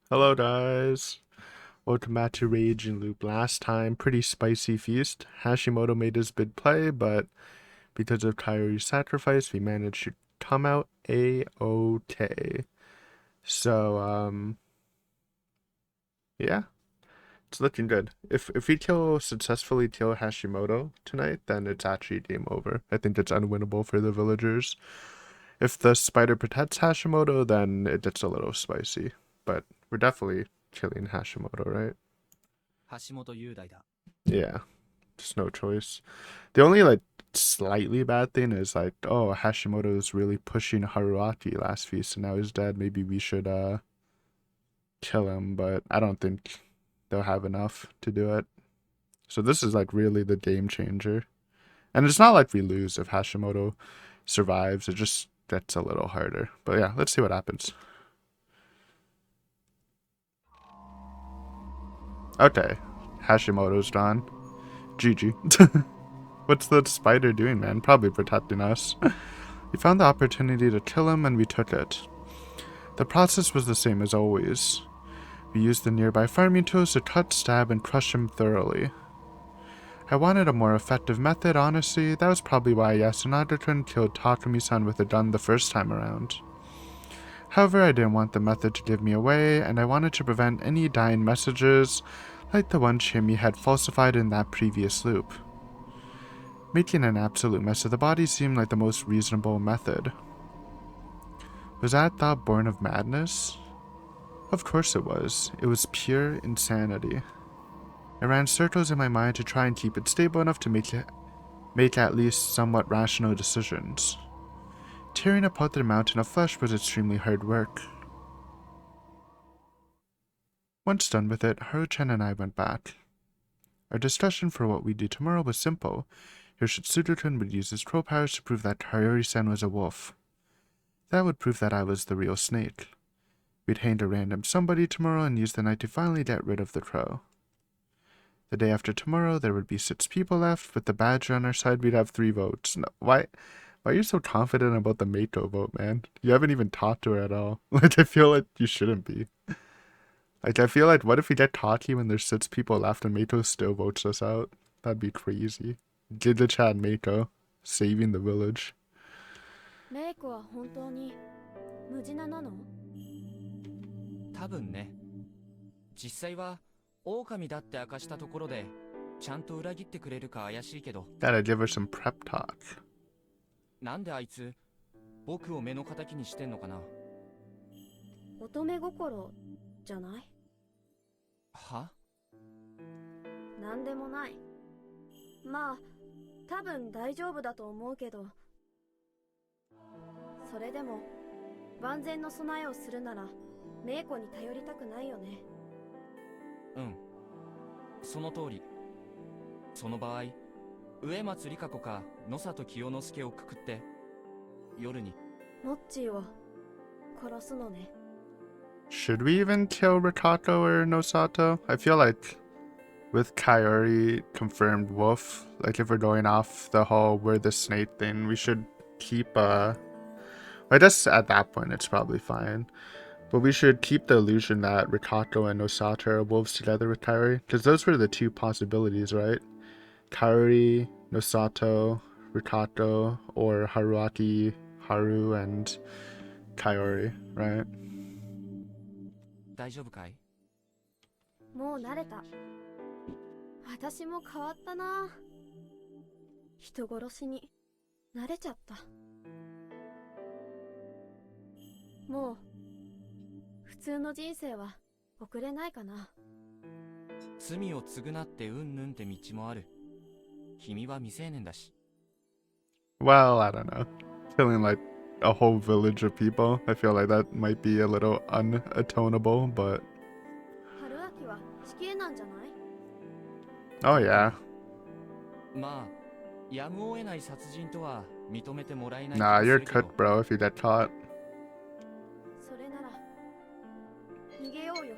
Hello guys, welcome back to Rage and Loop. Last time, pretty spicy feast. Hashimoto made his big play, but because of Kyrie's sacrifice, we managed to come out A-OK. So, yeah, it's looking good. If we successfully kill Hashimoto tonight, then it's actually game over. I think it's unwinnable for the villagers. If the spider protects Hashimoto, then it gets a little spicy. But we're definitely killing Hashimoto, right? 橋本雄大だ。Yeah. Just no choice. The only like slightly bad thing is like, oh, Hashimoto is really pushing Haruaki last feast, and now he's dead. Maybe we should kill him, but I don't think they'll have enough to do it. So this is like really the game changer. And it's not like we lose if Hashimoto survives. It just gets a little harder. But yeah, let's see what happens. Okay. Hashimoto's gone. GG. What's the spider doing, man? Probably protecting us. We found the opportunity to kill him and we took it. The process was the same as always. We used the nearby farming tools to cut, stab, and crush him thoroughly. I wanted a more effective method, honestly. That was probably why Yasunada-kun killed Takumi-san with a gun the first time around. However, I didn't want the method to give me away, and I wanted to prevent any dying messages like the one Shimi had falsified in that previous loop. Making an absolute mess of the body seemed like the most reasonable method. Was that thought born of madness? Of course it was. It was pure insanity. I ran circles in my mind to try and keep it stable enough to make at least somewhat rational decisions. Tearing apart the mountain of flesh was extremely hard work. Once done with it, Haru-chan and I went back. Our discussion for what we do tomorrow was simple. Yoshitsugu-kun would use his crow powers to prove that Kaori-san was a wolf. That would prove that I was the real snake. We'd hang a random somebody tomorrow and use the night to finally get rid of the crow. The day after tomorrow, there would be 6 people left. With the badger on our side, we'd have 3 votes. No, why are you so confident about the Mako vote, man? You haven't even talked to her at all. Like, I feel like you shouldn't be. Like, I feel like, what if we get cocky when there's 6 people left and Mako still votes us out? That'd be crazy. Give the chat Mako. Saving the village. メイクは本当に無事なの？多分ね。実際は狼だって明かしたところでちゃんと裏切ってくれるか怪しいけど。Gotta give her some prep talk. なんであいつ僕を目の敵にしてんのかな。乙女心じゃない？は？なんでもない。まあ、多分大丈夫だと思うけど。それでも万全の備えをするならメイコに頼りたくないよね。うん。その通り。その場合、植松里香子か野里清之助をくくって夜に。モッチーを殺すのね。Should we even kill Rikako or Nosato? I feel like with Kaori confirmed wolf, like if we're going off the whole we're the snake thing, we should keep I guess at that point it's probably fine. But we should keep the illusion that Rikako and Nosato are wolves together with Kaori, because those were the 2 possibilities, right? Kaori, Nosato, Rikako, or Haruaki, Haru, and Kaori, right? 大丈夫かい？もう慣れた。私も変わったな。人殺しに慣れちゃった。もう普通の人生は送れないかな。罪を償ってうんぬんって道もある。君は未成年だし。Well, I don't know. Killing like a whole village of people, I feel like that might be a little unatonable, but 春秋は死刑なんじゃない？ oh yeah. まあ、やむを得ない殺人とは認めてもらえない気 Nah, がす you're るけど。 cooked, bro, if you get caught. それなら逃げようよ。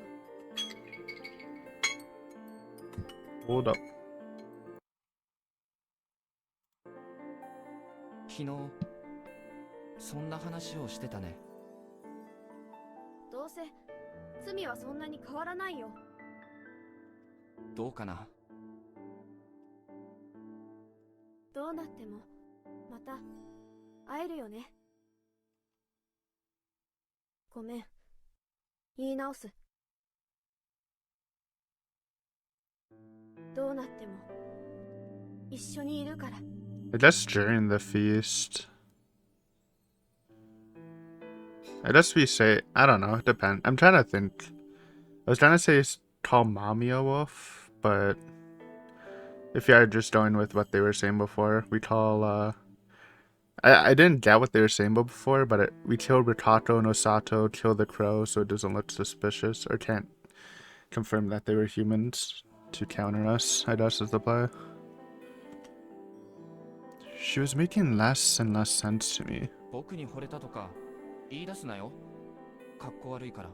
Hold up. 昨日そんな話をしてたね。どうせ罪はそんなに変わらないよ。どうかな。どうなってもまた会えるよね。ごめん、言い直す。どうなっても一緒にいるから。 I guess during the feast. I guess we say, I don't know, it depends. I'm trying to think. I was trying to say call mommy a wolf, but if you are just going with what they were saying before, we call, I didn't get what they were saying before, but we killed Rikato no Sato, kill the crow so it doesn't look suspicious, or can't confirm that they were humans to counter us, I guess is the play. She was making less and less sense to me. 僕に惚れたとか言い出すなよ。かっこ悪いから。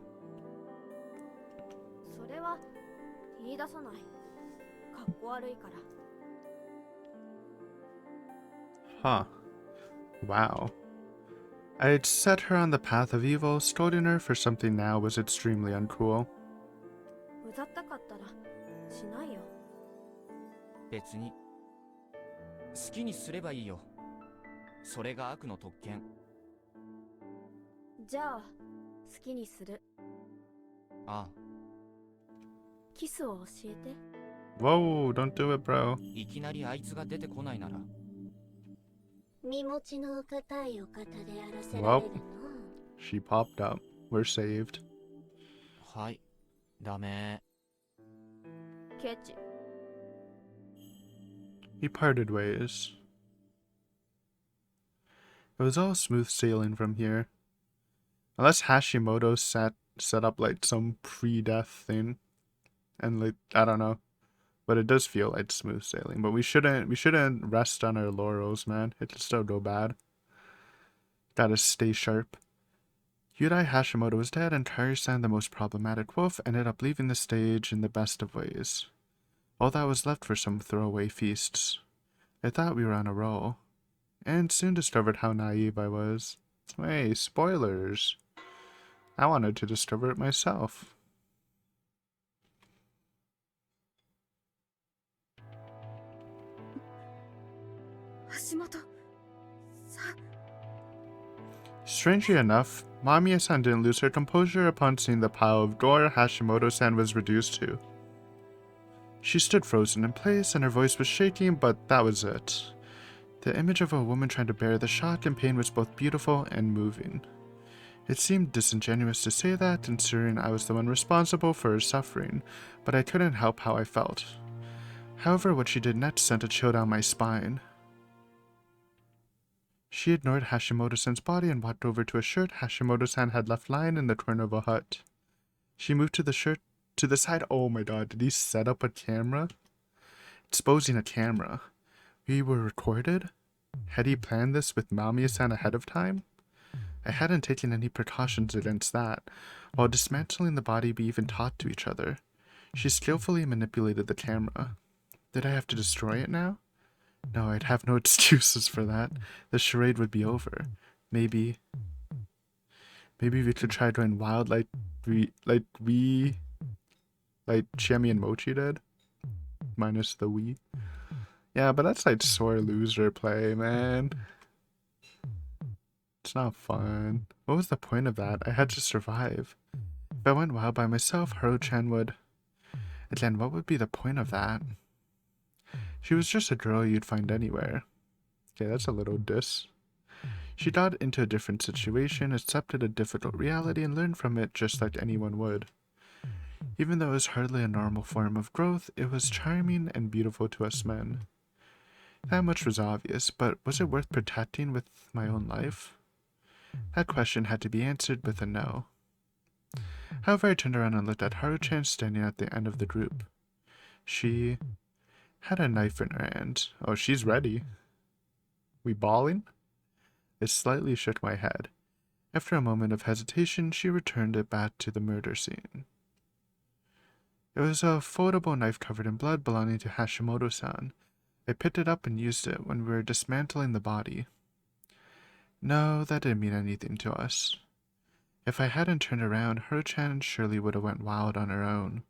それは言い出さない。かっこ悪いから。 Huh. Wow. I had set her on the path of evil, scolding her for something now was extremely uncool. うざったかったらしないよ。別に好きにすればいいよ。それが悪の特権。じゃあ好きにする。ああ。キスを教えて。 Whoa, don't do it, bro. いきなりあいつが出てこないなら。身持ちの固いお方であらせられるの。 She popped up. We're saved. はい。ダメ。ケチ。 We parted ways. It was all smooth sailing from here. Unless Hashimoto set up like some pre-death thing. And like, I don't know. But it does feel like smooth sailing. But we shouldn't rest on our laurels, man. It can still go bad. Gotta stay sharp. Yudai Hashimoto was dead, and Kari-san, the most problematic wolf, ended up leaving the stage in the best of ways. All that was left for some throwaway feasts. I thought we were on a roll, and soon discovered how naive I was. Hey, spoilers. I wanted to discover it myself. Strangely enough, Mamiya-san didn't lose her composure upon seeing the pile of gore Hashimoto-san was reduced to. She stood frozen in place and her voice was shaking, but that was it. The image of a woman trying to bear the shock and pain was both beautiful and moving. It seemed disingenuous to say that, considering I was the one responsible for her suffering, but I couldn't help how I felt. However, what she did next sent a chill down my spine. She ignored Hashimoto-san's body and walked over to a shirt Hashimoto-san had left lying in the corner of a hut. She moved to the shirt to the side. Oh my god, did he set up a camera? Exposing a camera. We were recorded? Had he planned this with Mamiya-san ahead of time? I hadn't taken any precautions against that. While dismantling the body, we even talked to each other. She skillfully manipulated the camera. Did I have to destroy it now? No, I'd have no excuses for that. The charade would be over. Maybe we could try going wild like Chiemi and Mochi did. Minus the we. Yeah, but that's like sore loser play, man. It's not fun. What was the point of that? I had to survive. If I went wild by myself, Haru-chan would... Again, what would be the point of that? She was just a girl you'd find anywhere. Okay, that's a little diss. She got into a different situation, accepted a difficult reality, and learned from it just like anyone would. Even though it was hardly a normal form of growth, it was charming and beautiful to us men. That much was obvious, but was it worth protecting with my own life? That question had to be answered with a no. However, I turned around and looked at Haru-chan standing at the end of the group. She had a knife in her hand. Oh, she's ready. We balling? I slightly shook my head. After a moment of hesitation, she returned it back to the murder scene. It was a foldable knife covered in blood belonging to Hashimoto-san. I picked it up and used it when we were dismantling the body. No, that didn't mean anything to us. If I hadn't turned around, Hero-chan surely would have went wild on her own.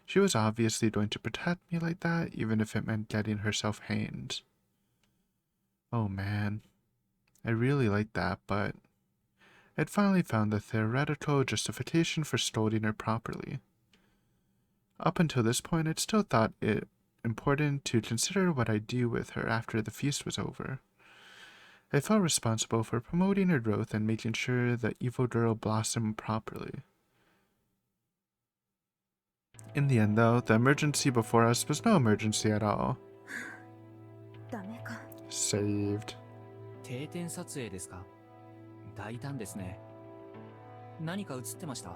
She was obviously going to protect me like that, even if it meant getting herself hanged. Oh man, I really liked that, but I'd finally found the theoretical justification for scolding her properly. Up until this point, I'd still thought it important to consider what I'd do with her after the feast was over. I felt responsible for promoting her growth and making sure the evil girl blossomed properly. In the end, though, the emergency before us was no emergency at all. ダメか。 Saved. 定点撮影ですか？大胆ですね。何か映ってました？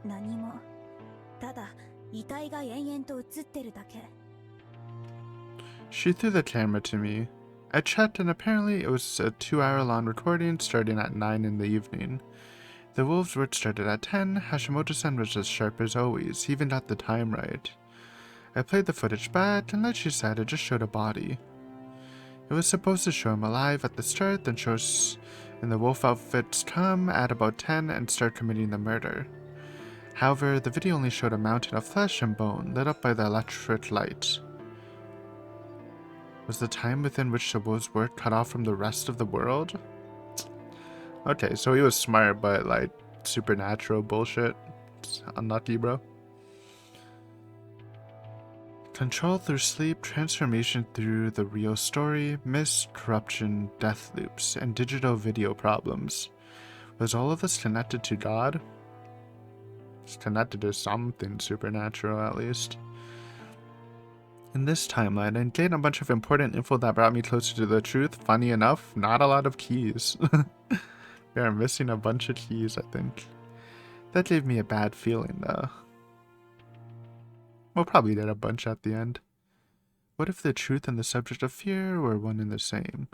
何も。ただ、遺体が延々と映ってるだけ。 She threw the camera to me. I checked, and apparently it was a 2-hour-long recording starting at 9 in the evening. The wolves' work started at 10. Hashimoto-san was as sharp as always. He even got the time right. I played the footage back, and like she said, it just showed a body. It was supposed to show him alive at the start, then show us in the wolf outfits come at about 10 and start committing the murder. However, the video only showed a mountain of flesh and bone lit up by the electric light. Was the time within which the wolves were cut off from the rest of the world? Okay, so he was smart, but like supernatural bullshit. It's unlucky, bro. Control through sleep, transformation through the real story, mist, corruption, death loops, and digital video problems. Was all of this connected to God? It's connected to something supernatural, at least. In this timeline, I gained a bunch of important info that brought me closer to the truth. Funny enough, not a lot of keys. We are missing a bunch of keys, I think. That gave me a bad feeling, though. We'll probably get a bunch at the end. What if the truth and the subject of fear were one and the same?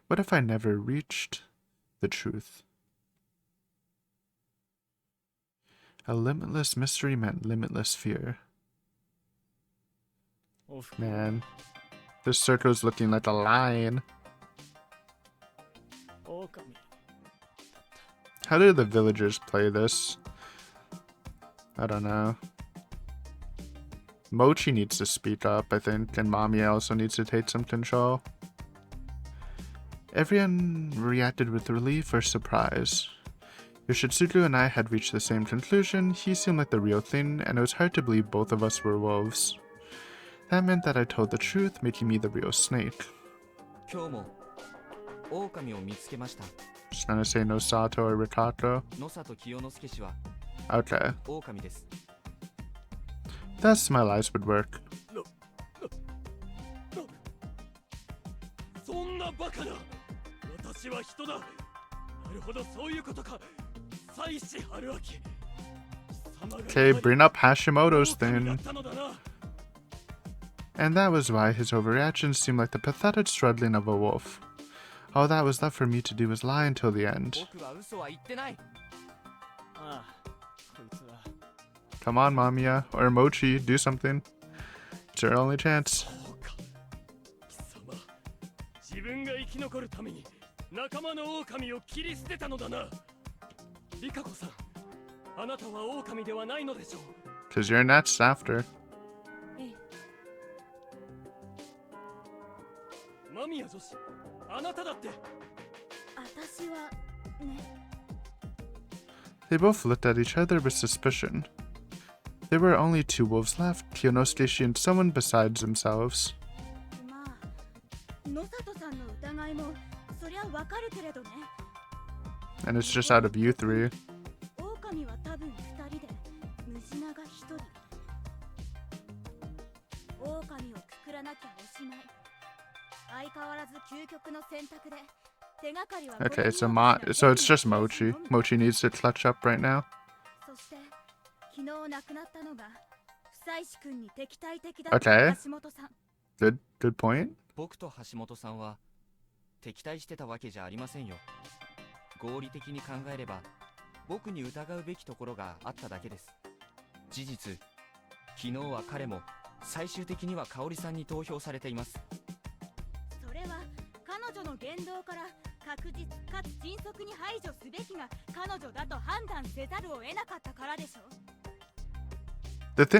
What if I never reached the truth? A limitless mystery meant limitless fear. Man, this circle's looking like a line. How do the villagers play this? I don't know. Mochi needs to speak up, I think, and Mamiya also needs to take some control. Everyone reacted with relief or surprise. Yoshitsugu and I had reached the same conclusion. He seemed like the real thing, and it was hard to believe both of us were wolves. That meant that I told the truth, making me the real snake. 今日も狼を見つけました。 Just gonna say no Sato or Rikako. 野里清之助氏は Okay, 狼です。 that's my lies would work. そんなバカな。私は人だ。なるほど、そういうことか。妻子春明。 Okay, bring up Hashimoto's thing. And that was why his overreaction seemed like the pathetic struggling of a wolf. All that was left for me to do was lie until the end. 僕は嘘は言ってない。ああ、こいつは。 Come on, Mamiya, or Mochi, do something. It's your only chance. そうか。貴様、自分が生き残るために仲間の狼を切り捨てたのだな。リカコさん、あなたは狼ではないのでしょう。 Cause you're next after. 間宮女子、あなただって。私はね。 They both looked at each other with suspicion. There were only two wolves left, Kyonosuke and someone besides themselves. まあ、野里さんの疑いもそりゃわかるけれどね。 And it's just out of you three. 狼は多分2人で、ムジナが1人。狼をくくらなきゃおしまい。相変わらず究極の選択で。 Okay, so it's just Mochi. Mochi needs to clutch up right now. Okay. Good point. 僕と橋本さんは敵対してたわけじゃありませんよ。合理的に考えれば僕に疑うべきところがあっただけです。事実、昨日は彼も最終的には香織さんに投票されています。それは彼女の言動から確実かつ迅速に排除すべきが彼女だと判断せざるを得なかったからでしょ。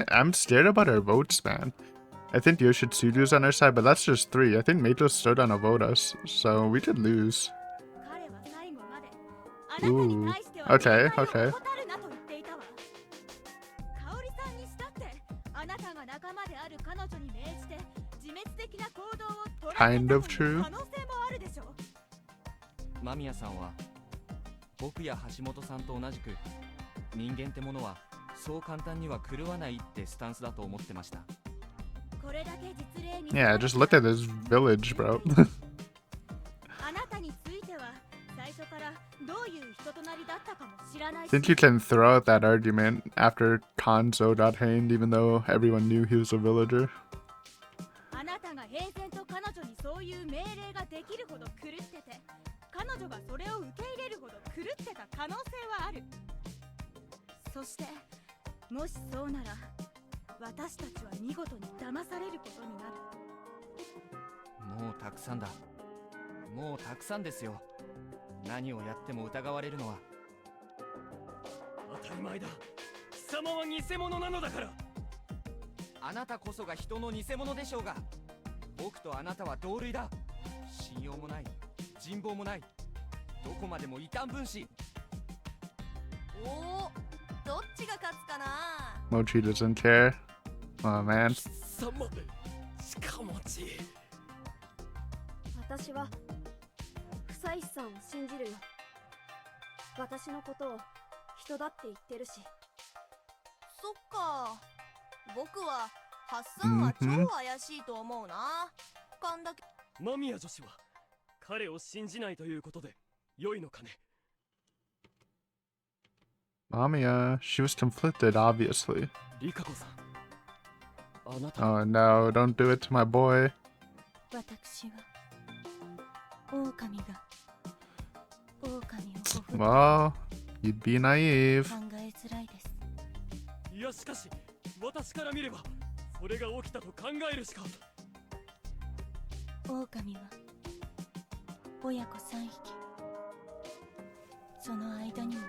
I'm scared about our votes, man. I think Yoshitsuru's on our side, but that's just 3. I think Meito's still gonna vote us, so we could lose. 彼は最後まであなたに対しては Okay, 理解を okay. 怠るなと言っていたわ。香織さんにしたってあなたが仲間である彼女に命じて自滅的な行動を取られ Kind た of true. 可能性もあるでしょ。間宮さんは僕や橋本さんと同じく人間ってものはそう簡単には狂わないってスタンスだと思ってました。これだけ実例に Yeah, just look at this village, bro. あなたについては最初からどういう人となりだったかも知らない I し think you can throw out that argument after Kanzo got hanged, even though everyone knew he was a villager. あなたが平然と彼女にそういう命令ができるほど狂ってて彼女がそれを受け入れるほど狂ってた可能性はある。そしてもしそうなら私たちは見事に騙されることになる。もうたくさんだ。もうたくさんですよ。何をやっても疑われるのは。当たり前だ。貴様は偽物なのだから。あなたこそが人の偽物でしょうが。僕とあなたは同類だ。信用もない、人望もない。どこまでも異端分子。おお、どっちが勝つかな。 Mochi doesn't care. Oh, man. 貴様、しかもち。私は久石さんを信じるよ。私のことを人だって言ってるし。そっか。僕はハッサンは超怪しいと思うな。勘だけ。間宮女子は彼を信じないということで良いのかね。 Mamiya, she was conflicted, obviously. リカ子さん、あなた Oh no, don't do it to my boy. 私は狼が狼をほふ Well, you'd be naive. 考えづらいです。いやしかし私から見ればそれが起きたと考えるしか。狼は親子3匹。その間にも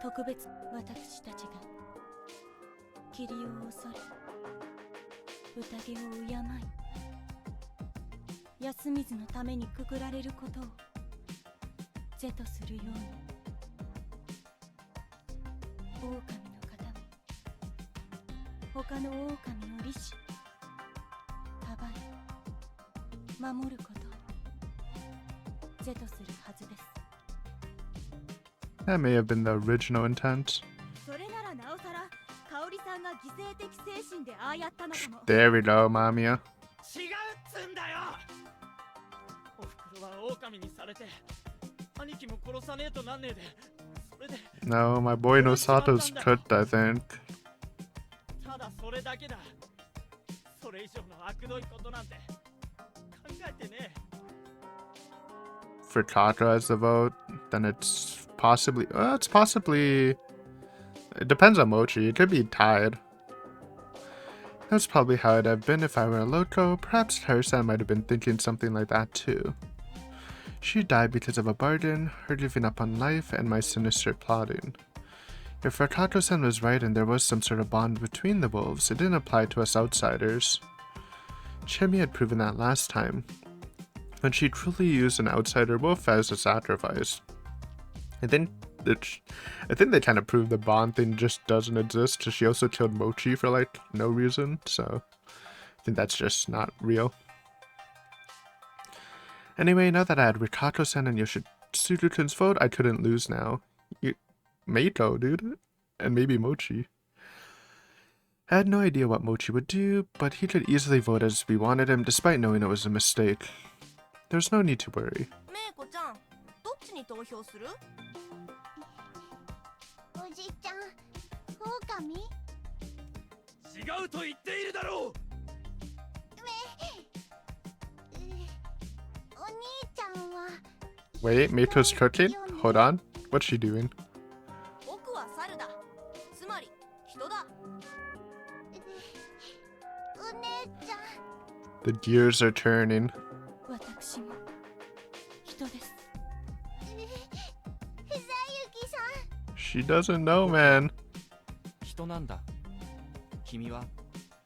特別私たちが霧を恐れ宴を敬い安水のためにくくられることを是とするように狼の方も他の狼を利しかばい守ることを是とするはずです。 That may have been the original intent. それならなおさら香織さんが犠牲的精神でああやったのかも。 There we go, Mamiya. 違うっつんだよ。おふくろは狼にされて兄貴も殺さねえとなんねえで、それで No, my boy Nosato's cooked, I think. ただそれだけだ。それ以上の悪どいことなんて考えてねえ。 For Taka as the vote, then it's possibly... it's possibly... It depends on Mochi. It could be tied. That's probably how it'd have been if I were a loco. Perhaps Harusan might have been thinking something like that too. She died because of a bargain, her giving up on life, and my sinister plotting. If Rakato-san was right and there was some sort of bond between the wolves, it didn't apply to us outsiders. Chemi had proven that last time, when she truly used an outsider wolf as a sacrifice. I think they kind of proved the bond thing just doesn't exist, because she also killed Mochi for like no reason, so I think that's just not real. Anyway, now that I had Rikato-san and Yoshitsuru-kun's vote, I couldn't lose now. Meiko, dude, and maybe Mochi. I had no idea what Mochi would do, but he could easily vote as we wanted him despite knowing it was a mistake. There's no need to worry. メイコちゃん、どっちに投票する？おじちゃん、狼？違うと言っているだろう。お兄ちゃんは Wait, Meiko's cooking? Hold on. What's she doing? 僕は猿だ。つまり人だ。お姉ちゃん。 The gears are turning. 私も She doesn't know, man. 人なんだ。君は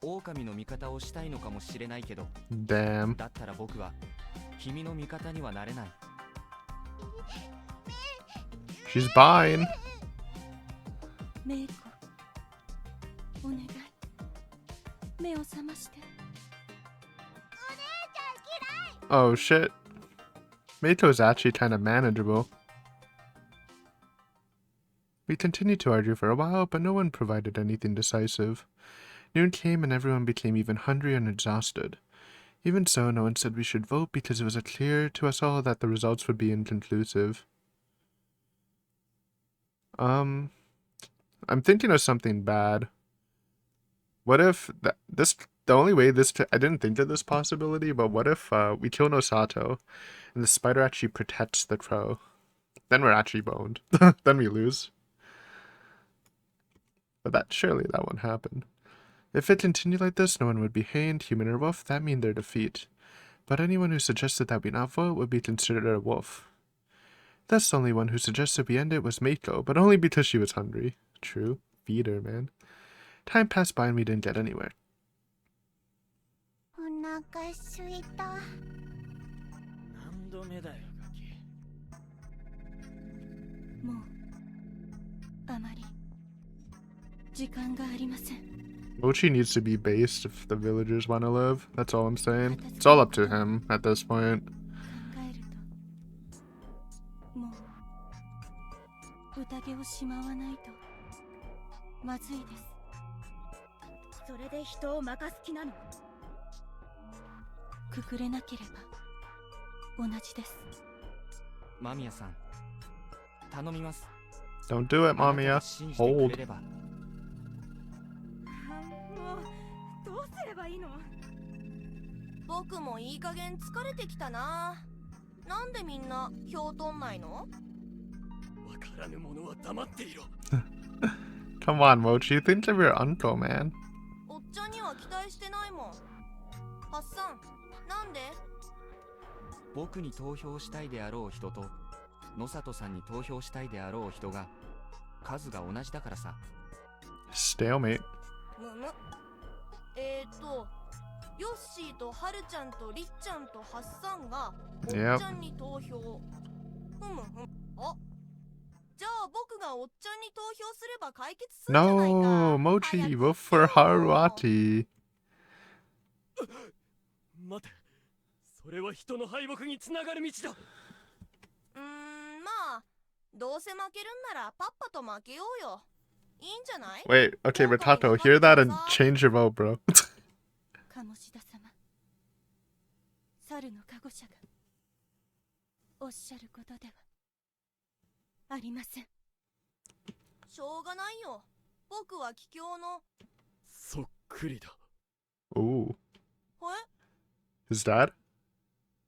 狼の味方をしたいのかもしれないけど、 Damn. だったら僕は君の味方にはなれない。 She's buying. メイコ、お願い、目を覚まして。 Oh shit. Meito's actually kind of manageable. We continued to argue for a while, but no one provided anything decisive. Noon came and everyone became even hungry and exhausted. Even so, no one said we should vote because it was clear to us all that the results would be inconclusive. I'm thinking of something bad. What if the only way I didn't think of this possibility, but what if we kill Nosato and the spider actually protects the crow? Then we're actually boned. Then we lose. But surely that won't happen. If it continued like this, no one would be hanged, human or wolf. That means their defeat. But anyone who suggested that we not vote would be considered a wolf. Thus, the only one who suggested we end it was Meiko, but only because she was hungry. True. Feed her, man. Time passed by and we didn't get anywhere. お腹すいた。何度目だよガキ。もうあまり時間がありません。 Mochi needs to be based if the villagers want to live. That's all I'm saying. It's all up to him at this point. 考えると、もう宴をしまわないとまずいです。それで人を任す気なの？くくれなければ同じです。間宮さん、頼みます。 Don't do it, あなた Mamiya. が信じてくれ Hold. れば。もうどうすればいいの？僕もいい加減疲れてきたな。なんでみんな票取んないの？わからぬ者は黙っていろ。Come on, Mochi. Think of your uncle, man. おっちゃんには期待してないもん。ハッサン、なんで？僕に投票したいであろう人と野里さんに投票したいであろう人が数が同じだからさ。 Stalemate. むむ。ヨッシーとハルちゃんとリッちゃんとハッサンがおっちゃんに投票。ふむふむ。あ、じゃあ僕がおっちゃんに投票すれば解決するじゃないか。 No, Mochi, vote for Haruati. 待て、それは人の敗北につながる道だ。まあ、どうせ負けるんならパッパと負けようよ。いいんじゃない？ Wait, okay, Ratato, hear that and change your vote, bro. 鴨志田様、猿の加護者がおっしゃることではありません。しょうがないよ。僕は桔梗の。そっくりだ。 Ooh. え？ His dad?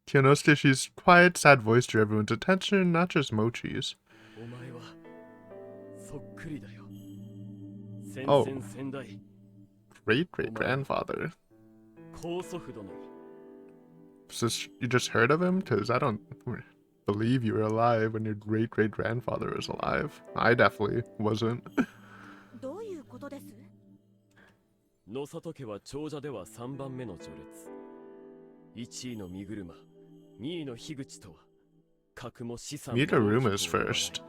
Kyonosuke, she's quiet, sad voice to everyone's attention, not just Mochi's. お前はそっくりだよ。先 Oh. 々先代、 Great great grandfather. 高祖父殿に。 So you just heard of him? Because I don't believe you were alive when your great great grandfather was alive. I definitely wasn't. どういうことです？野里家は長者では3番目の序列。1位の身車、2位の樋口とは格も資産も Meet the rumors first.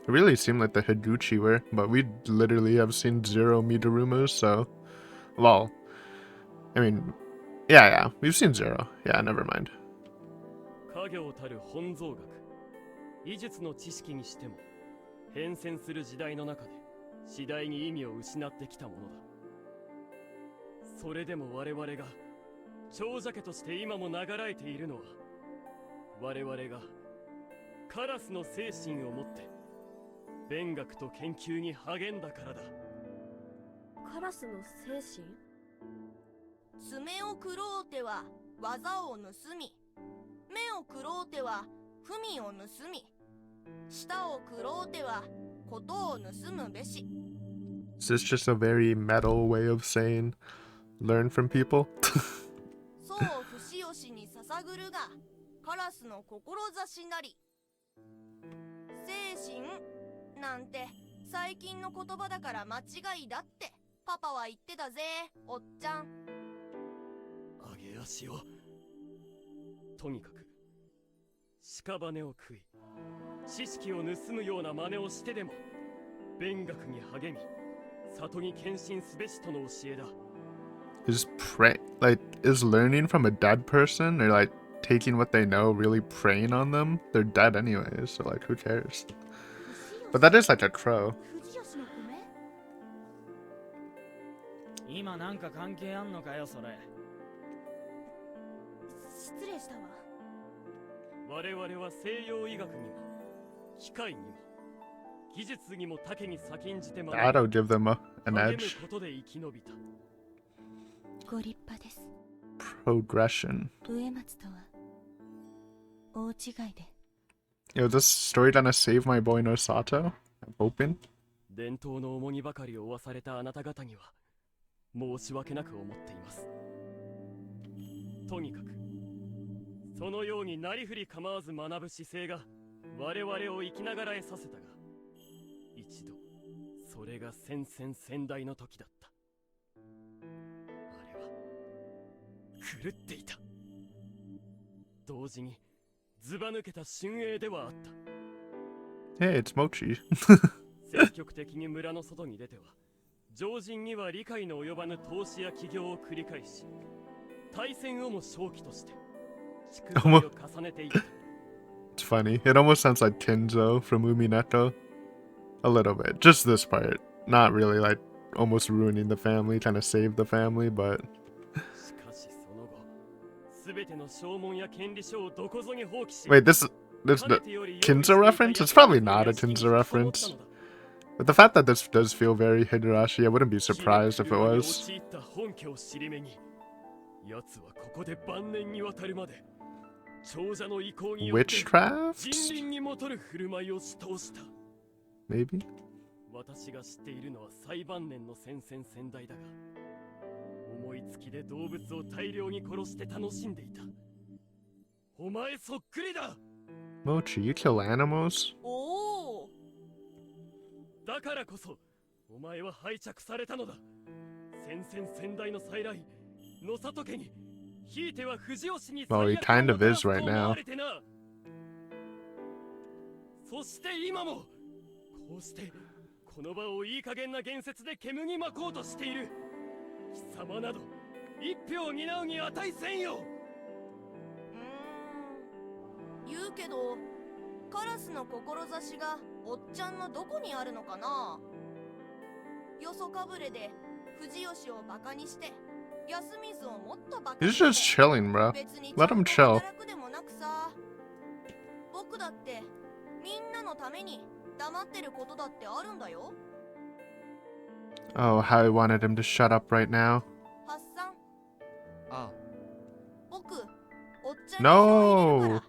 It really seemed like the Higuchi were, but we literally have seen 0 Mitarumas, so... Lol. I mean, yeah, we've seen 0. Yeah, never mind. 家業たる本草学、医術の知識にしても変遷する時代の中で次第に意味を失ってきたものだ。それでも我々が長者家として今も流らえているのは、我々がカラスの精神を持って勉学と研究に励んだからだ。カラスの精神？爪を食ろうては技を盗み、目を食ろうては文を盗み、舌を食ろうてはことを盗むべし。 Is this just a very metal way of saying learn from people? そう不死よしに捧ぐるがカラスの志なり。精神なんて最近の言葉だから間違いだってパパは言ってたぜ、おっちゃん。揚げ足を。とにかく屍を食い、知識を盗むような真似をしてでも勉学に励み、里に献身すべしとの教えだ。Is learning from a dead person or like taking what they know really preying on them? They're dead anyways, so like who cares? But that is like a crow. 藤吉の米？今なんか関係あんのかよそれ。失礼したわ。我々は西洋医学にも機械にも技術にも多岐に先んじて That'll give them an 励 edge. むことで生き延びた。ご立派です。 Progression. 植松とは大違いで。 Yo, this story gonna save my boy Nosato? I'm hoping. 伝統の重荷ばかりを負わされたあなた方には申し訳なく思っています。とにかくそのようになりふり構わず学ぶ姿勢が我々を生きながらえさせたが、一度それが先々先代の時だった。あれは狂っていた。同時にずば抜けた俊英ではあった。 Hey, it's Mochi. 積極的に村の外に出ては常人には理解の及ばぬ投資や起業を繰り返し、対戦をも正気として蓄財を重ねていった。 It's funny. It almost sounds like Kenzo from Umineko. A little bit. Just this part. Not really like almost ruining the family, trying to save the family, but しかしその後、すべての証文や権利書をどこぞに放棄し、 wait, this the Kinzo reference? It's probably not a Kinzo reference. But the fact that this does feel very Higurashi, I wouldn't be surprised if it was. 本家を尻目に、奴はここで晩年にわたるまで長者の意向によって Witchcraft? 人倫にもとる振る舞いをし通した。 Maybe? 私が知っているのは最晩年の先々先代だが、思いつきで動物を大量に殺して楽しんでいた。お前そっくりだ。 Mochi, you kill animals? おお、だからこそお前は拝着されたのだ。先々先代の再来、野里家に、ひいては藤吉に Well, he kind of is right now. そして今もこうしてこの場をいい加減な言説で煙に巻こうとしている。貴様など一票担うに値せんよ。言うけどカラスの志がおっちゃんのどこにあるのかな。よそかぶれで藤吉をバカにして休みずをもっとバカに He's して just chilling, bro. 別に Let him ちゃん chill. と働くでもなくさ。僕だってみんなのために黙ってることだってあるんだよ。 Oh, how I wanted him to shut up right now. ハッサン、ああ、僕おっちゃんに票入れる No! か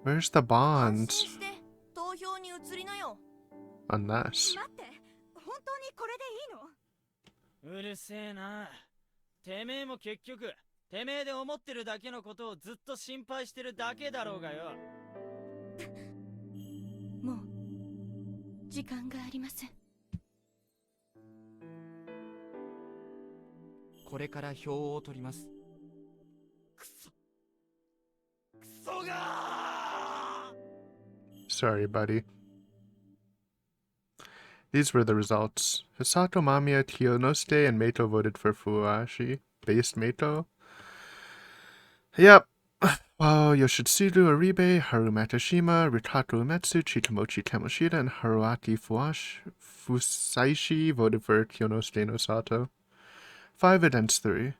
ら Where's the 安 bonds 心して投票に移りなよ。 on this? 待って、本当にこれでいいの？うるせえな。てめえも結局てめえで思ってるだけのことをずっと心配してるだけだろうがよ。もう時間がありません。これから票を取ります。クソがー。 Sorry, buddy. These were the results. Hisato, Mamiya, Kiyonosuke, and Meito voted for Fuashi. Based Meito. Yep. Well, Yoshitsuru Oribe, Haru Matashima, Ritato Umetsu, Chikamochi Kamoshida, and Haruaki Fusaishi voted for Kiyonosuke Nosato. 5 against 3. It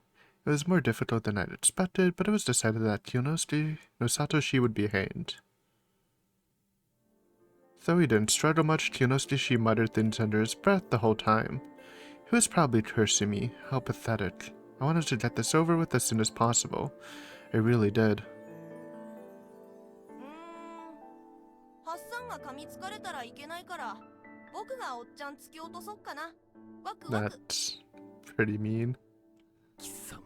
was more difficult than I'd expected, but it was decided that Kiyonosuke Nosato would be hanged. Though he didn't struggle much, Kiyonosuke muttered things under his breath the whole time. He was probably cursing me. How pathetic. I wanted to get this over with as soon as possible. I really did. ハッサンが噛みつかれたらいけないから僕がおっちゃん突き落とそっかな。ワクワク。 That's pretty mean. 貴様、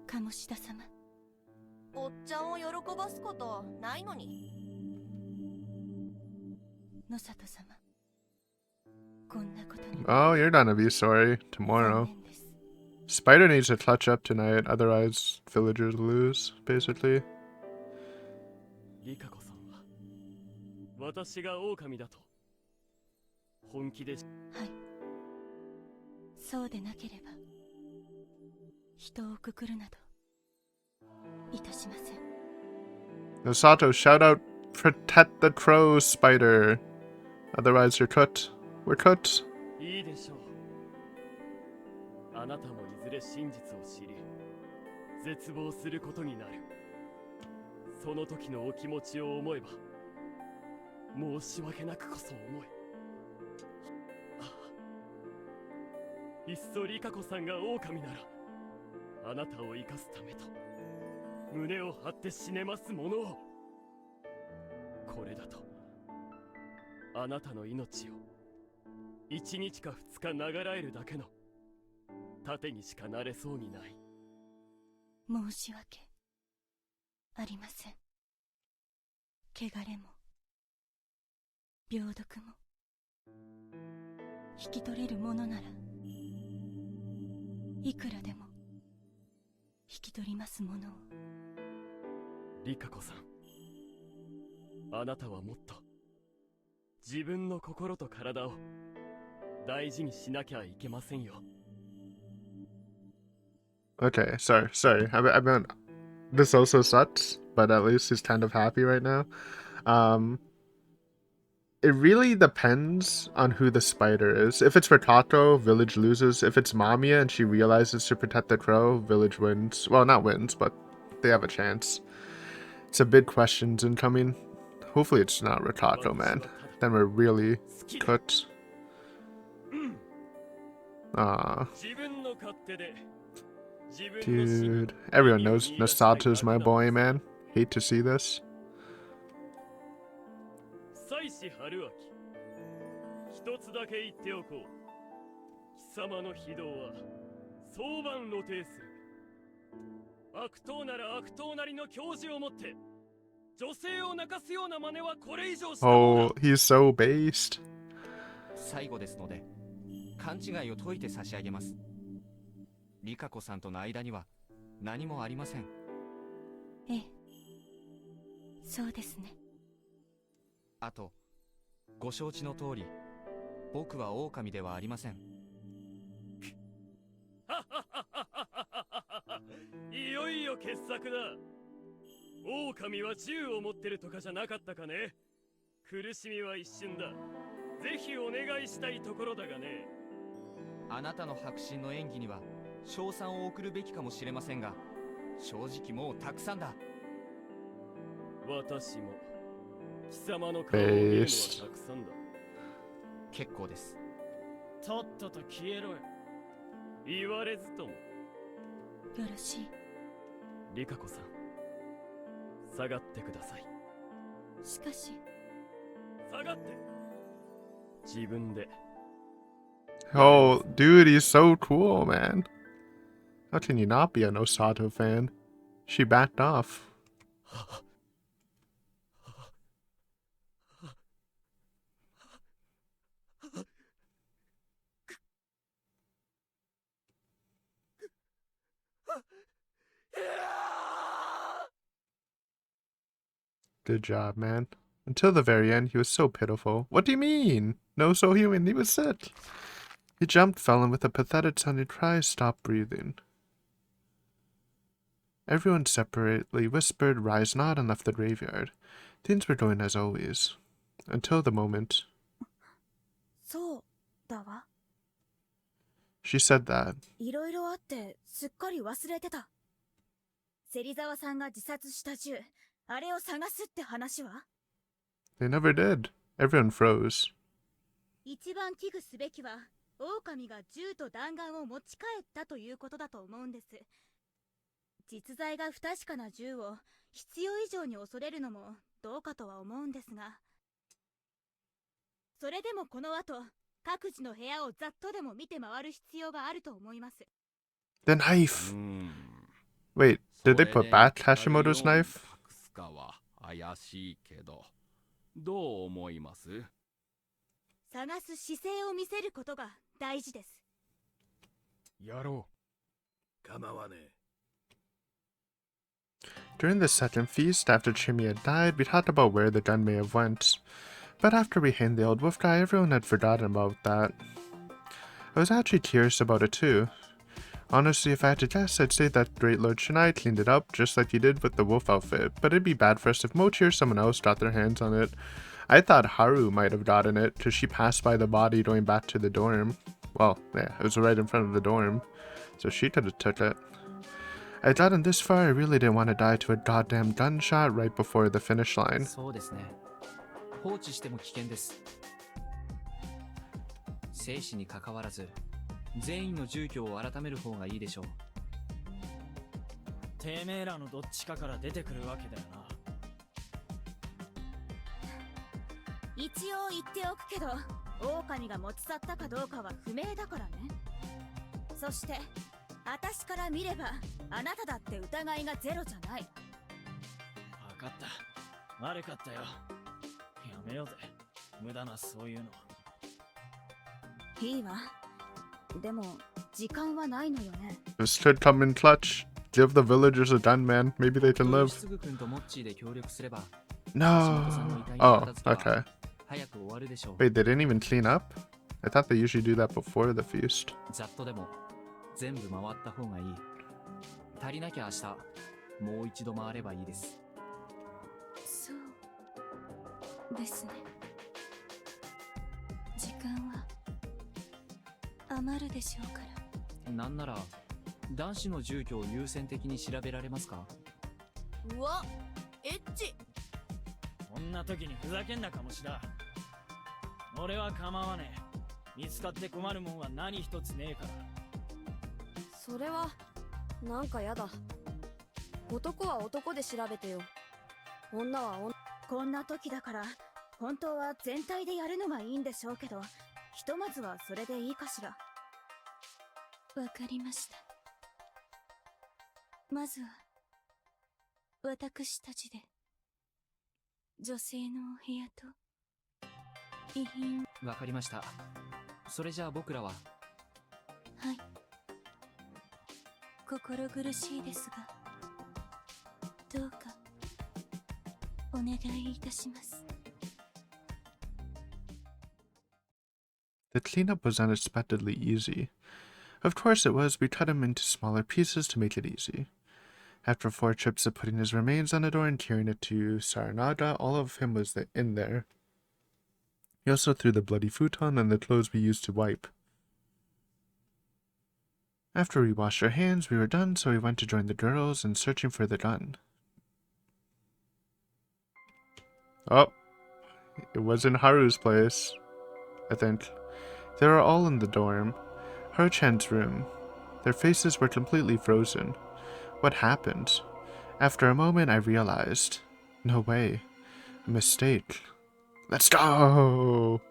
鴨志田様。おっちゃんを喜ばすことないのに。野里様。こんなことに Oh, you're gonna be sorry 残 tomorrow. 念です。 Spider needs to clutch up tonight, otherwise villagers lose, basically. リカ子さんは私が狼だと本気で。はい。そうでなければ人をくくるなどいたしません。 Nosato, shout out, protect the crows, Spider. Otherwise you're cooked. We're cooked. いいでしょう。あなたもいずれ真実を知り絶望することになる。その時のお気持ちを思えば申し訳なくこそ思い、いっそリカ子さんが狼ならあなたを生かすためと胸を張って死ねますものを。これだとあなたの命を1日か2日長らえるだけの盾にしかなれそうにない。申し訳ありません。汚れも病毒も引き取れるものならいくらでも引き取りますものを。リカ子さん、あなたはもっと自分の心と体を大事にしなきゃいけませんよ。 Okay, sorry. I mean, this also sucks, but at least he's kind of happy right now. It really depends on who the spider is. If it's Rikako, village loses. If it's Mamiya and she realizes to protect the crow, village wins. Well, not wins, but they have a chance. It's a big questions incoming. Hopefully it's not Rikako, man. Then we're really cooked. Dude, everyone knows Nosato's my boy, man. Hate to see this. 妻子春明、一つだけ言っておこう。貴様の非道は早晩露呈する。悪党なら悪党なりの教示を持って女性を泣かすような真似はこれ以上したもの Oh, he's so based. 最後ですので勘違いを解いて差し上げます。リカ子さんとの間には何もありません。ええ、そうですね。あとご承知の通り僕は狼ではありません。いよいよ傑作だ。狼は銃を持ってるとかじゃなかったかね。苦しみは一瞬だ。ぜひお願いしたいところだがね。あなたの迫真の演技には称賛を送るべきかもしれませんが、正直もうたくさんだ。私も貴様の顔を見るのはたくさんだ。結構です。とっとと消えろよ。言われずとも。よろしい。リカ子さん、下がってください。しかし、下がって。自分で。Oh, dude, he's so cool, man. How can you not be a Nosato fan? She backed off. Good job, man. Until the very end, he was so pitiful. What do you mean? No, so human. He was sick. He jumped, fell, and with a pathetic sounding cry, stopped breathing. Everyone separately whispered, "Rise not," and left the graveyard. Things were going as always. Until the moment. そうだわ。 She said that. いろいろあってすっかり忘れてた。芹沢さんが自殺した銃、あれを探すって話は？ They never did. Everyone froze. 一番危惧すべきは、狼が銃と弾丸を持ち帰ったということだと思うんです。実在が不確かな銃を必要以上に恐れるのもどうかとは思うんですが、それでもこの後、各自の部屋をざっとでも見て回る必要があると思います。 The knife! Wait, did they put back Hashimoto's knife? 怪しいけど、どう思います？探す姿勢を見せることが大事です。やろう。構わねえ。 During the second feast, after Chimmy had died, we talked about where the gun may have went. But after we hanged the old wolf guy, everyone had forgotten about that. I was actually curious about it too. Honestly, if I had to guess, I'd say that Great Lord Shinai cleaned it up just like he did with the wolf outfit, but it'd be bad for us if Mochi or someone else got their hands on it. I thought Haru might have gotten it, because she passed by the body going back to the dorm. Well, yeah, it was right in front of the dorm, so she could have took it. I'd gotten this far, I really didn't want to die to a goddamn gunshot right before the finish line. そうですね。放置しても危険です。生死に関わらず、全員の住居を改める方がいいでしょう。てめえらのどっちかから出てくるわけだよな。一応言っておくけど、狼が持ち去ったかどうかは不明だからね。そして、私から見れば、あなただって疑いがゼロじゃない。分かった。悪かったよ。やめようぜ。無駄なそういうの。いいわ。でも、時間はないのよね。This could come in clutch. Give the villagers a gun, man. Maybe they can live. No. Oh, okay. Wait, they didn't even clean up? I thought they usually do that before the feast. 全部回った方がいい。足りなきゃ明日、もう一度回ればいいです。そうですね。時間は余るでしょうから。なんなら、男子の住居を優先的に調べられますか？うわ、エッチ。こんな時にふざけんなかもしら。俺は構わねえ。見つかって困るもんは何一つねえから。それはなんかやだ。男は男で調べてよ。女は女。こんな時だから本当は全体でやるのがいいんでしょうけど、ひとまずはそれでいいかしら。わかりました。まずは私たちで女性のお部屋と遺品。わかりました。それじゃあ僕らは。はい。心苦しいですが、どうかお願いいたします。The cleanup was unexpectedly easy. Of course it was, we cut him into smaller pieces to make it easy. After 4 trips of putting his remains on a door and carrying it to Saranaga, all of him was in there. He also threw the bloody futon and the clothes we used to wipe. After we washed our hands, we were done, so we went to join the girls in searching for the gun. Oh, it was in Haru's place, I think. They were all in the dorm. Haru-chan's room. Their faces were completely frozen. What happened? After a moment, I realized. No way. A mistake. Let's go!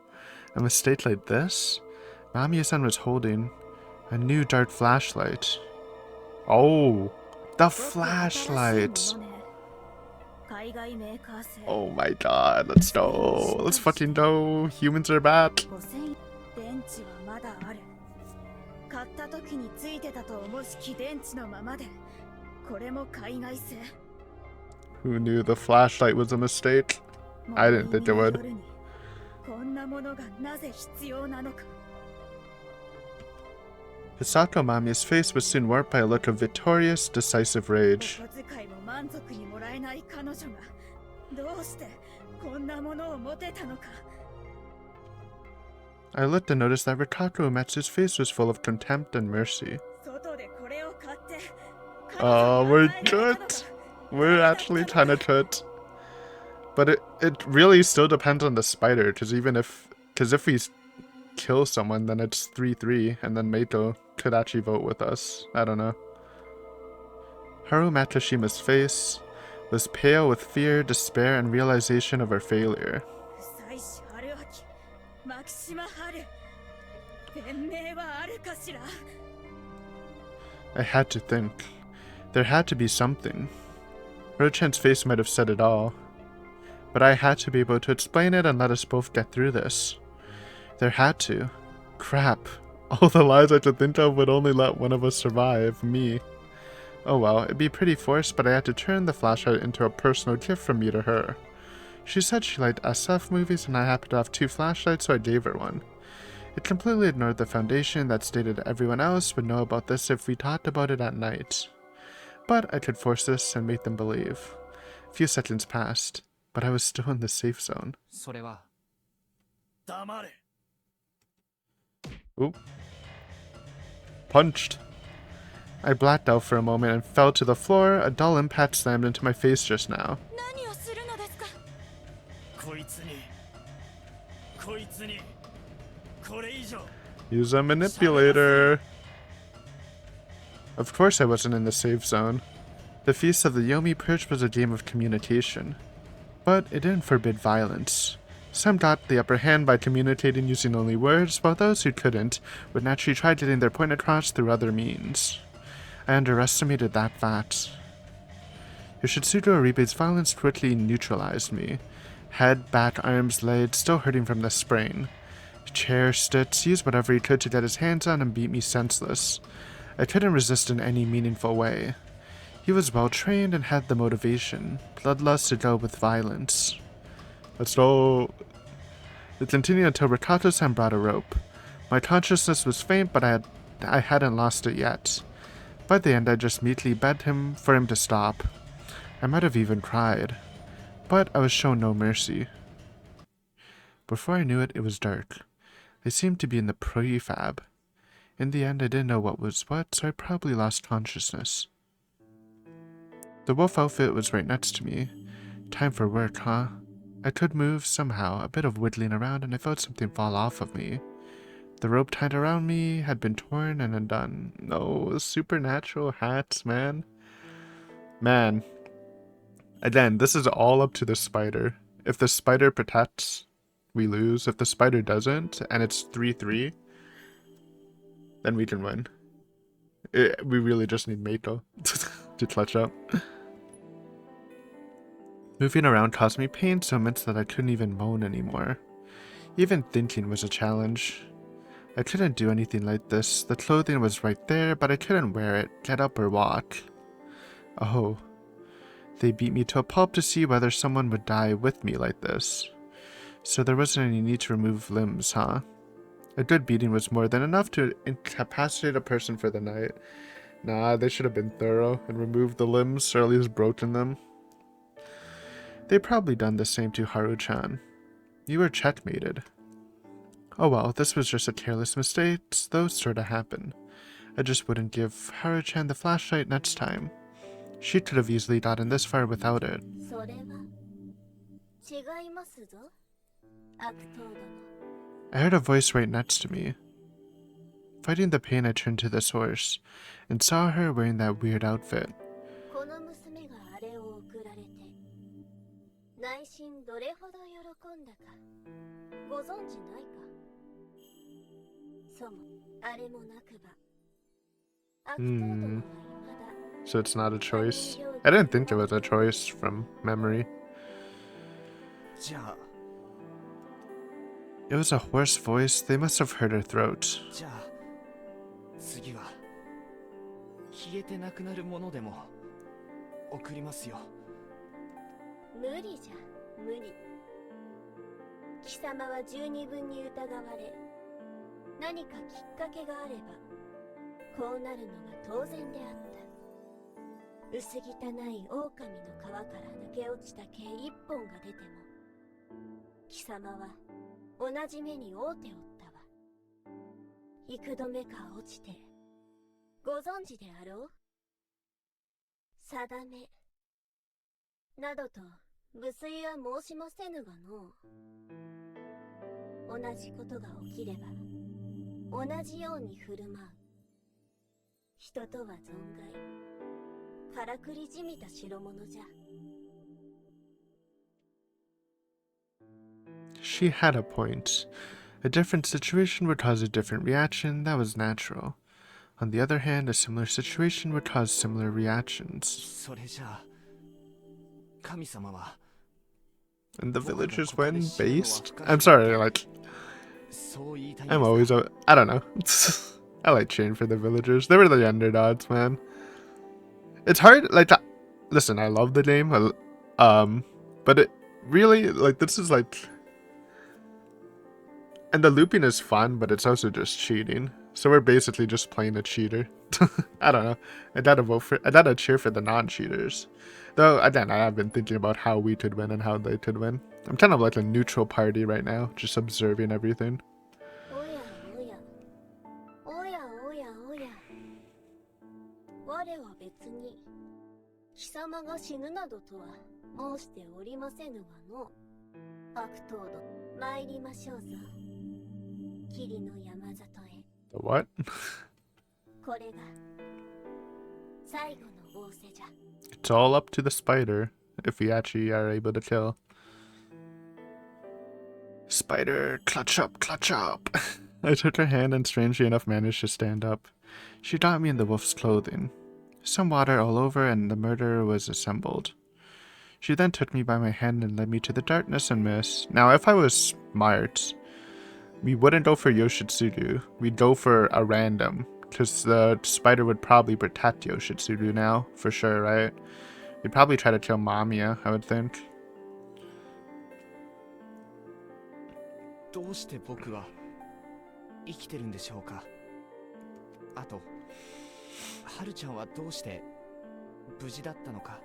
A mistake like this? Mamiya-san was holding a new dark flashlight. Oh, the flashlight! Oh my god, let's go! Let's fucking go! Humans are back! Who knew the flashlight was a mistake? I didn't think it would. Hisako Mamiya's face was soon warped by a look of victorious, decisive rage. I looked and noticed that Rikaku Umetsu's face was full of contempt and mercy. Oh, we're good! We're actually kinda good. But it really still depends on the spider, because if we kill someone, then it's 3-3, and then Meito could actually vote with us. I don't know. Haru Matashima's face was pale with fear, despair, and realization of her failure. I had to think. There had to be something. Haru-chan's face might have said it all. But I had to be able to explain it and let us both get through this. There had to. Crap. All the lies I could think of would only let one of us survive, me. Oh well, it'd be pretty forced, but I had to turn the flashlight into a personal gift from me to her. She said she liked SF movies and I happened to have 2 flashlights, so I gave her one. It completely ignored the foundation that stated everyone else would know about this if we talked about it at night. But I could force this and make them believe. A few seconds passed, but I was still in the safe zone. それは黙れ。 Oop. Punched. I blacked out for a moment and fell to the floor. A dull impact slammed into my face just now. 何をするのですか。こいつに、こいつに、これ以上。 Use a manipulator. Of course I wasn't in the safe zone. The Feast of the Yomi Perch was a game of communication. But it didn't forbid violence. Some got the upper hand by communicating using only words, while those who couldn't would naturally try getting their point across through other means. I underestimated that fact. Yoshitsugu Oribe's violence quickly neutralized me. Head, back, arms, legs, still hurting from the sprain. Chair, sticks, used whatever he could to get his hands on and beat me senseless. I couldn't resist in any meaningful way. He was well trained and had the motivation, bloodlust to go with violence. Let's go. It continued until Rikato-san brought a rope. My consciousness was faint, but I hadn't lost it yet. By the end, I just meekly begged him for him to stop. I might have even cried, but I was shown no mercy. Before I knew it, it was dark. They seemed to be in the prefab. In the end, I didn't know what was what, so I probably lost consciousness. The wolf outfit was right next to me. Time for work, huh? I could move somehow, a bit of wiggling around, and I felt something fall off of me. The rope tied around me had been torn and undone. No, supernatural hats, man. Man. Again, this is all up to the spider. If the spider protects, we lose. If the spider doesn't, and it's 3-3, then we can win. We really just need Meiko to clutch up. Moving around caused me pain so much that I couldn't even moan anymore. Even thinking was a challenge. I couldn't do anything like this. The clothing was right there, but I couldn't wear it, get up or walk. Oh. They beat me to a pulp to see whether someone would die with me like this. So there wasn't any need to remove limbs, huh? A good beating was more than enough to incapacitate a person for the night. Nah, they should have been thorough and removed the limbs, or at least broken them. They probably done the same to Haru-chan. You were checkmated. Oh well, this was just a careless mistake. Those sorta happen. I just wouldn't give Haru-chan the flashlight next time. She could have easily gotten this far without it. I heard a voice right next to me. Fighting the pain, I turned to the source and saw her wearing that weird outfit. So it's not a choice? I didn't think it was a choice from memory. じゃあ It was a hoarse voice. They must have heard her throat. じゃあ次は消えてなくなるものでも送りますよ。無理じゃ無理。貴様は十二分に疑われ、何かきっかけがあればこうなるのが当然であった。薄汚い狼の皮から抜け落ちた毛一本が出ても、貴様は同じ目に遭うておったわ。幾度目か落ちてご存知であろう。定めなどと無粋は申しませぬがの。同じことが起きれば同じように振る舞う。人とは存外からくりじみた代物じゃ。She had a point. A different situation would cause a different reaction. That was natural. On the other hand, a similar situation would cause similar reactions. それじゃあ神様は And the villagers went based? I'm sorry, like, そう言いたいん I'm ですか always, I don't know. I like cheering for the villagers. They were the underdogs, man. It's hard, like, listen, I love the game, but it really, like, this is like, and the looping is fun, but it's also just cheating. So we're basically just playing a cheater. I don't know. I'd rather cheer for the non-cheaters. Though, again, I have been thinking about how we could win and how they could win. I'm kind of like a neutral party right now, just observing everything. おやおやおやおやおや我は別に貴様が死ぬなどとは申しておりませぬがの悪党ど参りましょうぞ霧の山里へ The what? これが最後の仰せじゃ It's all up to the spider, if we actually are able to kill. Spider, clutch up, clutch up. I took her hand and strangely enough managed to stand up. She got me in the wolf's clothing. Some water all over and the murderer was assembled. She then took me by my hand and led me to the darkness and mist. Now if I was smart, we wouldn't go for Yoshitsuru. We'd go for a random. Because the spider would probably protect Yoshitsuru now, for sure, right? We'd probably try to kill Mamiya, I would think. どうして僕は生きてるんでしょうか。あと、はるちゃんはどうして無事だったのか。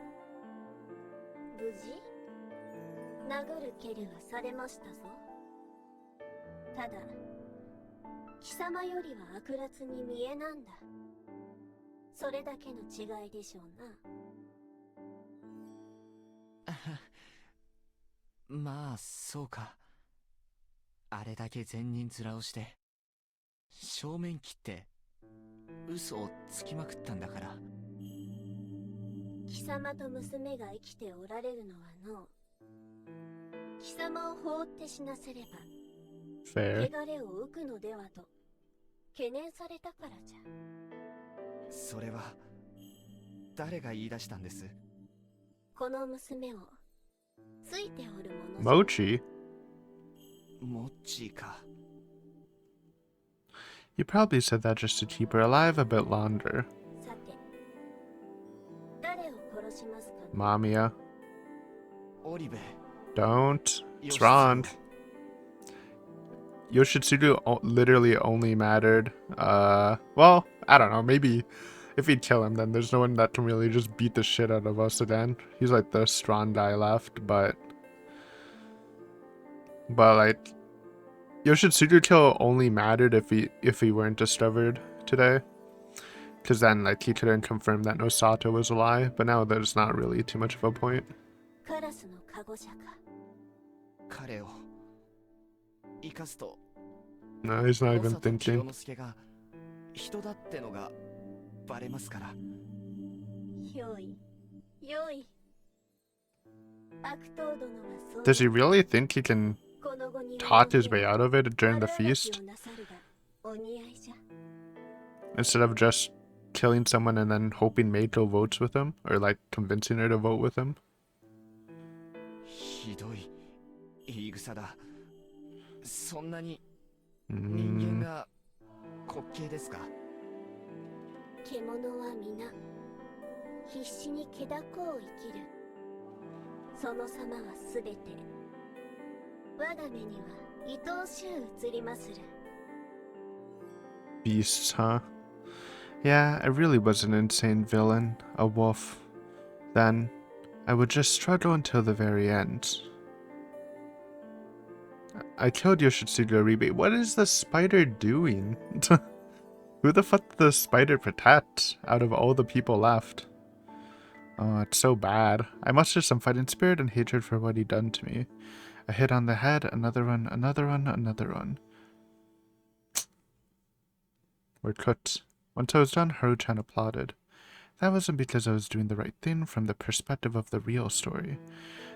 無事殴る蹴るはされましたぞただ貴様よりは悪辣に見えなんだそれだけの違いでしょうなまあそうか。あれだけ善人面をして正面切って嘘をつきまくったんだから。貴様と娘が生きておられるのはの貴様を放って死なせれば Fair. 汚れを受くのではと懸念されたからじゃ。それは誰が言い出したんです？この娘をついておるものじゃ。 Mochi? モッチーか。You probably said that just to keep her alive a bit longer. さて誰を殺しますかね Mamiya. オリベ。 Don't. It's wrong. Yoshitsuru literally only mattered. Well, I don't know. Maybe if we kill him, then there's no one that can really just beat the shit out of us again. He's like the strong guy left, but like Yoshitsuru kill only mattered if he weren't discovered today. Because then like he couldn't confirm that Nosato was a lie, but now there's not really too much of a point. カラスのカゴシャか彼を生かすと No, he's not even 長里清 thinking. 之助が人だってのがバレますから。よいよい悪党殿はそう Does he really think he can この後に talk his way out of it during the feast なさるがお似合いじゃ instead of just killing someone and then hoping Meiko votes with him or like convincing her to vote with him? ひどい言い草だ。そんなに Mm. 人間が滑稽ですか。獣は皆必死に気高を生きるその様はすべて我が目には愛おしゅう映りまする Beasts, huh? Yeah, I really was an insane villain, a wolf. Then, I would just struggle until the very end. I killed Yoshitsuru Aribe. What is the spider doing? Who the fuck did the spider protect out of all the people left? Oh, it's so bad. I mustered some fighting spirit and hatred for what he'd done to me. A hit on the head, another one, another one, another one. We're cooked. Once I was done, Haru-chan applauded. That wasn't because I was doing the right thing from the perspective of the real story.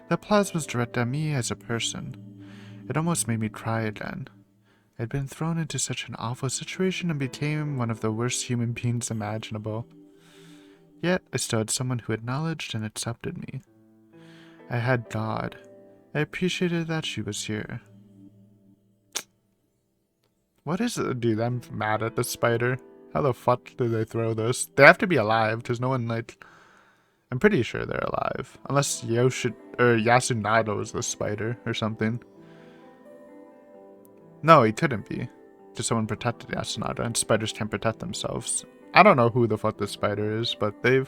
The applause was directed at me as a person. It almost made me cry again. I'd been thrown into such an awful situation and became one of the worst human beings imaginable. Yet, I still had someone who acknowledged and accepted me. I had God. I appreciated that she was here. What is it? Dude, I'm mad at the spider. How the fuck do they throw this? They have to be alive, because no one, like... I'm pretty sure they're alive. Unless Yasunado is the spider or something. No, he couldn't be. Just someone protected Yasunada, and spiders can't protect themselves. I don't know who the fuck this spider is, but they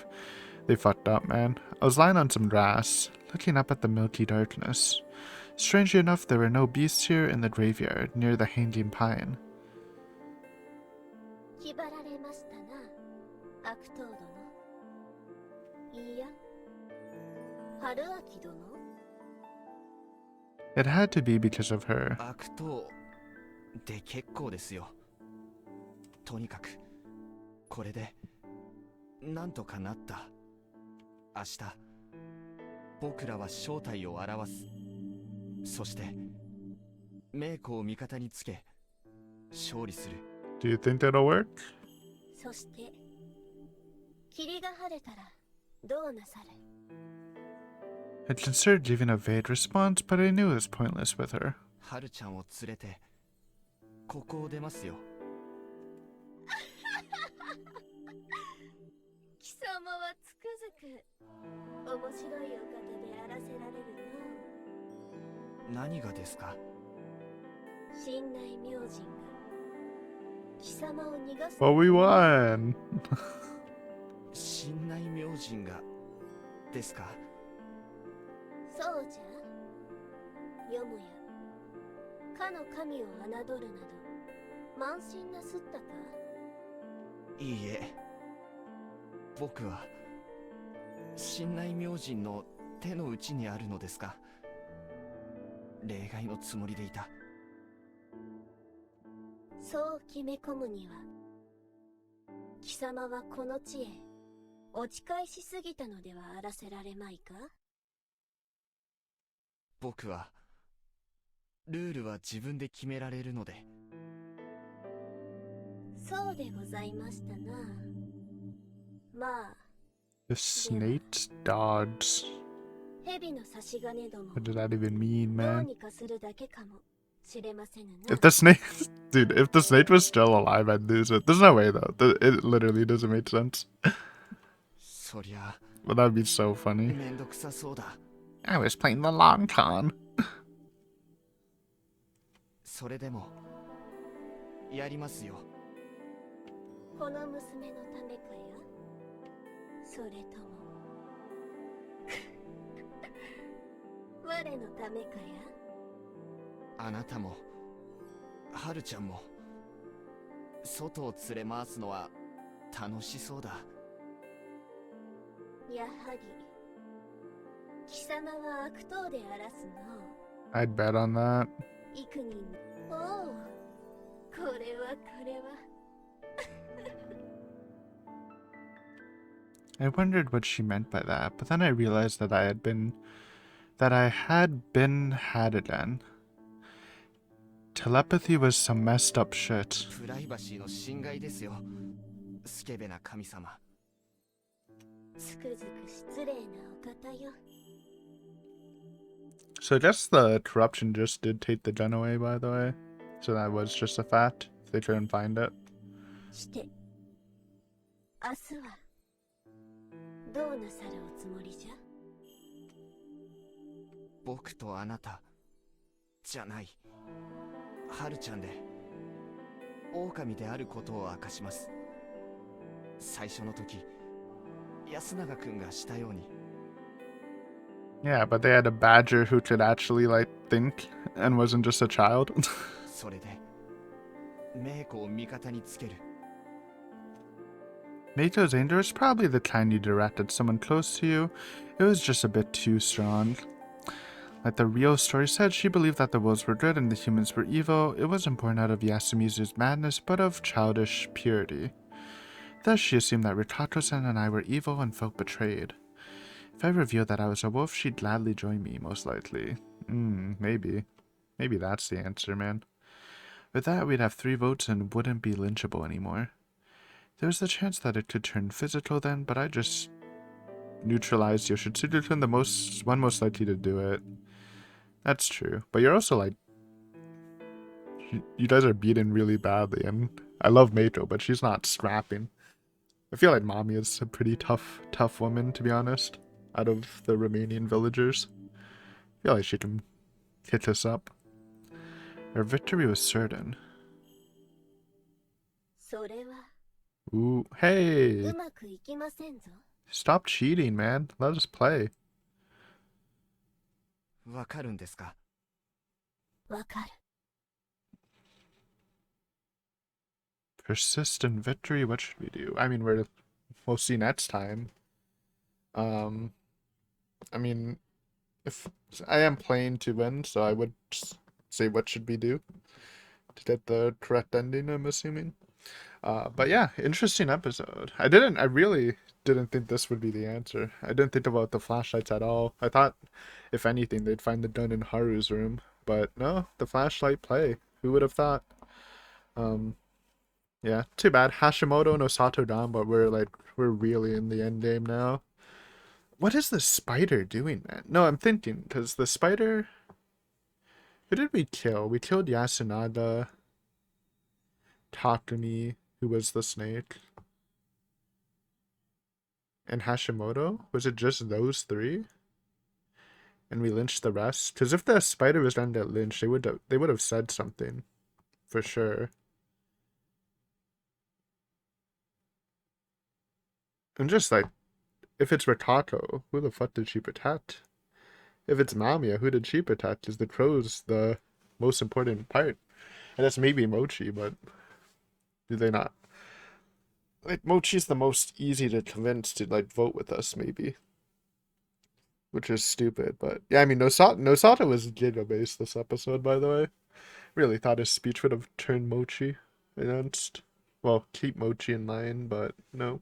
fucked up, man. I was lying on some grass, looking up at the milky darkness. Strangely enough, there were no beasts here in the graveyard, near the hanging pine. 気張られましたな、悪党殿。いいや、春秋殿。 It had to be because of her. 悪党で結構ですよ。とにかくこれでなんとかなった。明日僕らは正体を表す。そしてメイコを味方につけ勝利する。 Do you think that'll work? そして、霧が晴れたらどうなさる？ I considered giving a vague response, but I knew it was pointless with her. ハルちゃんを連れてここを出ますよ。貴様はつくづく面白いお方であらせられるな。何がですか？信内明神が貴様を逃がす。 Well, we won! 信内明神がですか？そうじゃ。よもやかの神を侮るなど慢心なすったか？いいえ、僕は信内明神の手の内にあるのですが、例外のつもりでいた。そう決め込むには、貴様はこの地へ落ち返しすぎたのではあらせられまいか？僕はルールは自分で決められるので。そうでございましたな。まあ、 The snake's dogs. 蛇の差し金ども What did that even mean, どう man? にかするだけかもしれませぬな。 If the snake... Dude, if the snake was still alive, I'd lose it. There's no way, though. It literally doesn't make sense. そりゃ But that would be so funny. めんどくさそうだ。 I was playing the long con. それでもやりますよ。この娘のためかや、それとも我のためかや。あなたもハルちゃんも外を連れ回すのは楽しそうだ。やはり貴様は悪党であらすの。 I'd bet on that. 幾人の。おう、これはこれは。 I wondered what she meant by that, but then I realized that I had been had again. Telepathy was some messed up shit. プライバシーの侵害ですよ、スケベな神様。つくづく失礼なお方よ。 So I guess the corruption just did take the gun away, by the way. So that was just a fact. They couldn't find it. して明日はどうなさるおつもりじゃ？僕とあなたじゃない、ハルちゃんで狼であることを明かします。最初の時安永くんがしたように。 Yeah, but they had a badger who could actually, like, think and wasn't just a child. それでメイコを味方につける。 Mako's anger is probably the kind you direct at someone close to you. It was just a bit too strong. Like the real story said, she believed that the wolves were good and the humans were evil. It wasn't born out of Yasumizu's madness, but of childish purity. Thus, she assumed that Rikato-san and I were evil and felt betrayed. If I revealed that I was a wolf, she'd gladly join me, most likely. Maybe. Maybe that's the answer, man. With that, we'd have 3 votes and wouldn't be lynchable anymore. There was the chance that it could turn physical then, but I just neutralized Yoshitsugu-kun, the one most likely to do it. That's true. But you're also like... You guys are beaten really badly, and I love Meiko, but she's not scrapping. I feel like Mami is a pretty tough woman, to be honest, out of the remaining villagers. I feel like she can hit us up. Our victory was certain. それは Ooh, hey! うまくいきませんぞ。 Stop cheating, man. Let us play. わかるんですか？わかる。 Persistent victory, what should we do? I mean, we'll see next time. I mean, if I am playing to win, so I would say what should we do to get the correct ending, I'm assuming. But yeah, interesting episode. I really didn't think this would be the answer. I didn't think about the flashlights at all. I thought, if anything, they'd find the gun in Haru's room. But no, the flashlight play. Who would have thought? Yeah, too bad. Hashimoto no Sato down, but we're really in the end game now. What is the spider doing, man? No, I'm thinking, because the spider... Who did we kill? We killed Yasunaga, Takumi, who was the snake, and Hashimoto? Was it just those three? And we lynched the rest? Because if the spider was done to lynch, they would have said something. For sure. And just like, if it's Rikako, who the fuck did she protect? If it's Mamiya, who did she protect? Is the crow's the most important part? And that's maybe Mochi, but do they not? Like, Mochi's the most easy to convince to, like, vote with us, maybe. Which is stupid, but... Yeah, I mean, Nosato was Giga-based this episode, by the way. Really thought his speech would have turned Mochi against... Well, keep Mochi in line, but no.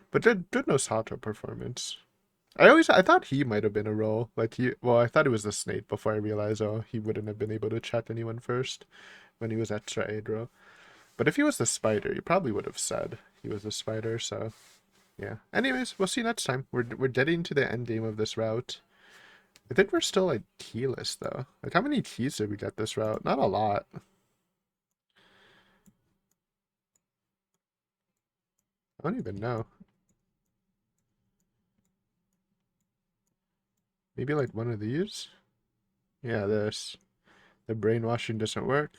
But good Nosato performance. I thought he might have been a role. Like, I thought he was the snake before I realized, he wouldn't have been able to check anyone first when he was extra Aedro. But if he was the spider, he probably would have said he was the spider, so yeah. Anyways, we'll see you next time. We're getting to the end game of this route. I think we're still like keyless though. Like, how many keys did we get this route? Not a lot. I don't even know. Maybe like one of these? Yeah, this. The brainwashing doesn't work.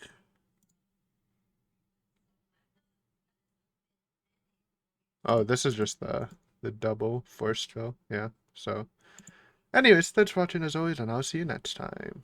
Oh, this is just the double force fill. Yeah, so. Anyways, thanks for watching as always, and I'll see you next time.